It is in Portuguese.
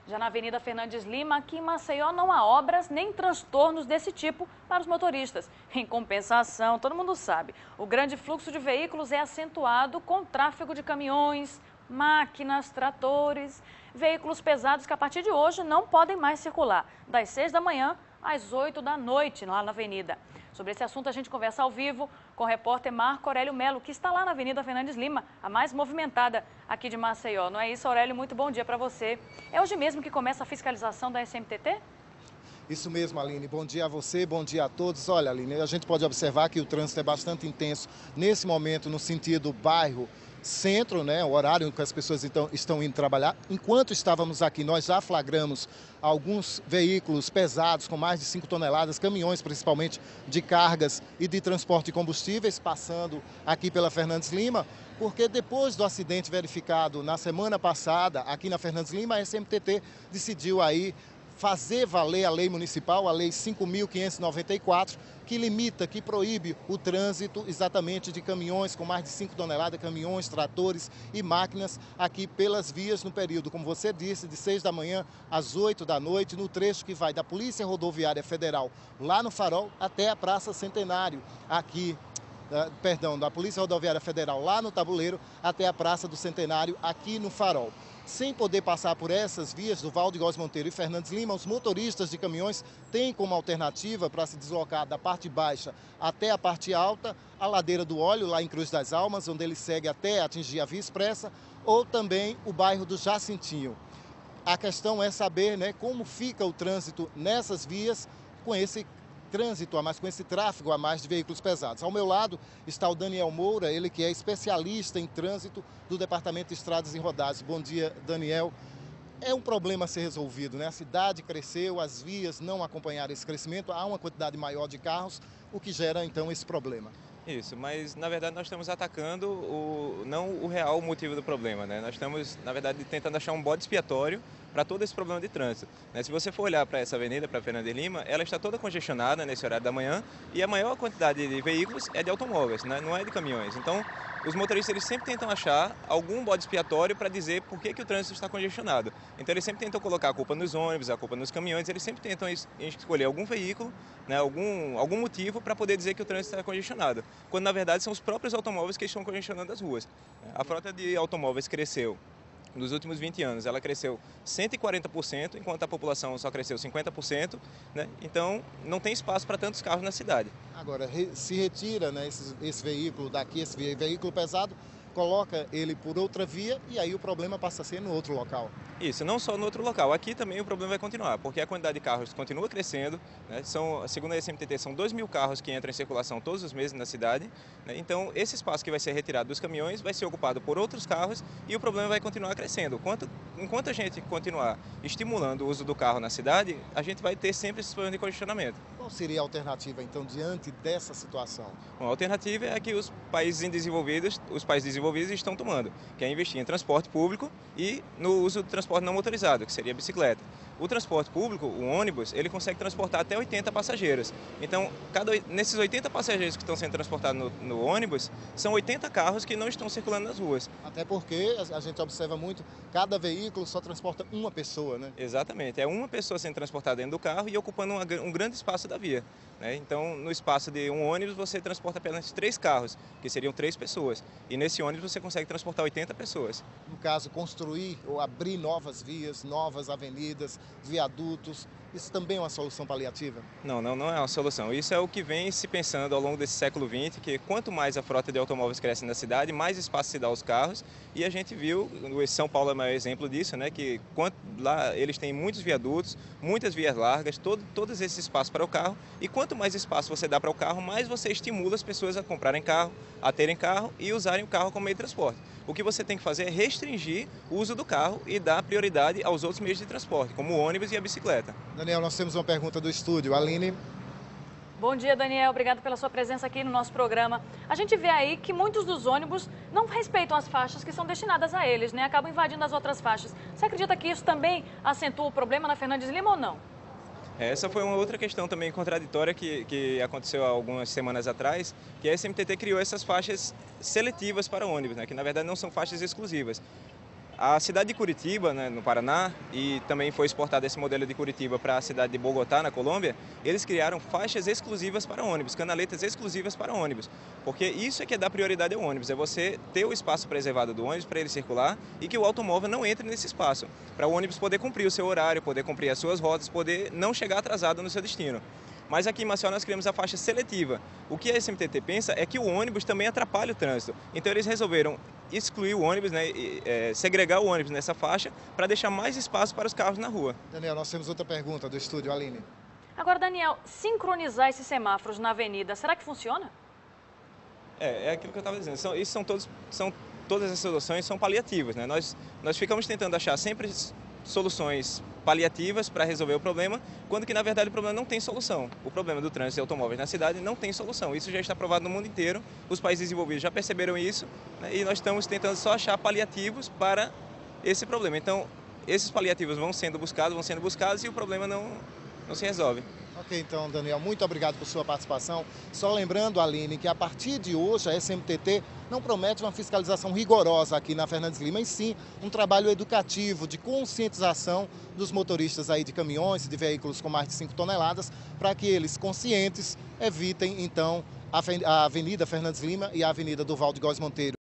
Já na Avenida Fernandes Lima, aqui em Maceió, não há obras nem transtornos desse tipo para os motoristas. Em compensação, todo mundo sabe, o grande fluxo de veículos é acentuado com o tráfego de caminhões, máquinas, tratores, veículos pesados que a partir de hoje não podem mais circular, das 6 da manhã às 8 da noite, lá na avenida. Sobre esse assunto a gente conversa ao vivo com o repórter Marco Aurélio Melo, que está lá na Avenida Fernandes Lima, a mais movimentada aqui de Maceió. Não é isso, Aurélio? Muito bom dia para você. É hoje mesmo que começa a fiscalização da SMTT? Isso mesmo, Aline. Bom dia a você, bom dia a todos. Olha, Aline, a gente pode observar que o trânsito é bastante intenso nesse momento no sentido bairro centro, né, o horário em que as pessoas estão indo trabalhar. Enquanto estávamos aqui, nós já flagramos alguns veículos pesados com mais de 5 toneladas, caminhões principalmente de cargas e de transporte de combustíveis, passando aqui pela Fernandes Lima, porque depois do acidente verificado na semana passada, aqui na Fernandes Lima, a SMTT decidiu aí fazer valer a lei municipal, a lei 5.594, que limita, que proíbe o trânsito exatamente de caminhões com mais de 5 toneladas, caminhões, tratores e máquinas aqui pelas vias no período, como você disse, de 6 da manhã às 8 da noite, no trecho que vai da Polícia Rodoviária Federal lá no Farol até a Praça Centenário, aqui da Polícia Rodoviária Federal lá no Tabuleiro até a Praça do Centenário aqui no Farol. Sem poder passar por essas vias do Val de Góes Monteiro e Fernandes Lima, os motoristas de caminhões têm como alternativa para se deslocar da parte baixa até a parte alta, a Ladeira do Óleo, lá em Cruz das Almas, onde ele segue até atingir a Via Expressa, ou também o bairro do Jacintinho. A questão é saber, né, como fica o trânsito nessas vias com esse trânsito a mais, com esse tráfego a mais de veículos pesados. Ao meu lado está o Daniel Moura, ele que é especialista em trânsito do Departamento de Estradas e Rodagens. Bom dia, Daniel. É um problema a ser resolvido, né? A cidade cresceu, as vias não acompanharam esse crescimento, há uma quantidade maior de carros, o que gera então esse problema. Isso, mas na verdade nós estamos atacando não o real motivo do problema, né? Nós estamos, na verdade, tentando achar um bode expiatório para todo esse problema de trânsito, né? Se você for olhar para essa avenida, para Fernandes Lima, ela está toda congestionada nesse horário da manhã e a maior quantidade de veículos é de automóveis, né? Não é de caminhões. Então, os motoristas eles sempre tentam achar algum bode expiatório para dizer por que o trânsito está congestionado. Então, eles sempre tentam colocar a culpa nos ônibus, a culpa nos caminhões, eles sempre tentam escolher algum veículo, né, algum motivo para poder dizer que o trânsito está congestionado, quando na verdade são os próprios automóveis que estão congestionando as ruas. A frota de automóveis cresceu. Nos últimos 20 anos, ela cresceu 140%, enquanto a população só cresceu 50%, né? Então, não tem espaço para tantos carros na cidade. Agora, se retira, né, esse veículo daqui, esse veículo pesado, coloca ele por outra via e aí o problema passa a ser no outro local. Isso, não só no outro local. Aqui também o problema vai continuar, porque a quantidade de carros continua crescendo, né? Segundo a SMTT, são 2.000 carros que entram em circulação todos os meses na cidade, né? Então, esse espaço que vai ser retirado dos caminhões vai ser ocupado por outros carros e o problema vai continuar crescendo. Enquanto a gente continuar estimulando o uso do carro na cidade, a gente vai ter sempre esse problema de congestionamento. Qual seria a alternativa, então, diante dessa situação? Bom, a alternativa é que os países desenvolvidos estão tomando, que é investir em transporte público e no uso do transporte não motorizado, que seria a bicicleta. O transporte público, o ônibus, ele consegue transportar até 80 passageiros. Então, nesses 80 passageiros que estão sendo transportados no ônibus, são 80 carros que não estão circulando nas ruas. Até porque a gente observa muito, cada veículo só transporta uma pessoa, né? Exatamente, é uma pessoa sendo transportada dentro do carro e ocupando um grande espaço da via, né? Então, no espaço de um ônibus, você transporta apenas 3 carros, que seriam 3 pessoas. E nesse ônibus você consegue transportar 80 pessoas. No caso, construir ou abrir novas vias, novas avenidas, viadutos, isso também é uma solução paliativa? Não é uma solução. Isso é o que vem se pensando ao longo desse século XX, que quanto mais a frota de automóveis cresce na cidade, mais espaço se dá aos carros. E a gente viu, São Paulo é o maior exemplo disso, né, que lá eles têm muitos viadutos, muitas vias largas, todos esses espaços para o carro. E quanto mais espaço você dá para o carro, mais você estimula as pessoas a comprarem carro, a terem carro e usarem o carro como meio de transporte. O que você tem que fazer é restringir o uso do carro e dar prioridade aos outros meios de transporte, como o ônibus e a bicicleta. Daniel, nós temos uma pergunta do estúdio. Aline. Bom dia, Daniel. Obrigado pela sua presença aqui no nosso programa. A gente vê aí que muitos dos ônibus não respeitam as faixas que são destinadas a eles, né? Acabam invadindo as outras faixas. Você acredita que isso também acentua o problema na Fernandes Lima ou não? Essa foi uma outra questão também contraditória que aconteceu há algumas semanas atrás, que a SMTT criou essas faixas seletivas para ônibus, né, que na verdade não são faixas exclusivas. A cidade de Curitiba, né, no Paraná, e também foi exportado esse modelo de Curitiba para a cidade de Bogotá, na Colômbia, eles criaram faixas exclusivas para ônibus, canaletas exclusivas para ônibus. Porque isso é que dá prioridade ao ônibus, é você ter o espaço preservado do ônibus para ele circular e que o automóvel não entre nesse espaço, para o ônibus poder cumprir o seu horário, poder cumprir as suas rotas, poder não chegar atrasado no seu destino. Mas aqui em Maceió nós criamos a faixa seletiva. O que a SMTT pensa é que o ônibus também atrapalha o trânsito. Então eles resolveram excluir o ônibus, né, segregar o ônibus nessa faixa para deixar mais espaço para os carros na rua. Daniel, nós temos outra pergunta do estúdio, Aline. Agora, Daniel, sincronizar esses semáforos na avenida, será que funciona? É aquilo que eu estava dizendo. Todas as soluções são paliativas, né? Nós ficamos tentando achar sempre soluções paliativas para resolver o problema, quando que na verdade o problema não tem solução. O problema do trânsito de automóveis na cidade não tem solução. Isso já está provado no mundo inteiro, os países desenvolvidos já perceberam isso, né, e nós estamos tentando só achar paliativos para esse problema. Então, esses paliativos vão sendo buscados e o problema não se resolve. Ok, então, Daniel, muito obrigado por sua participação. Só lembrando, Aline, que a partir de hoje a SMTT não promete uma fiscalização rigorosa aqui na Fernandes Lima, e sim um trabalho educativo de conscientização dos motoristas aí de caminhões e de veículos com mais de 5 toneladas, para que eles, conscientes, evitem, então, a Avenida Fernandes Lima e a Avenida Durval de Góes Monteiro.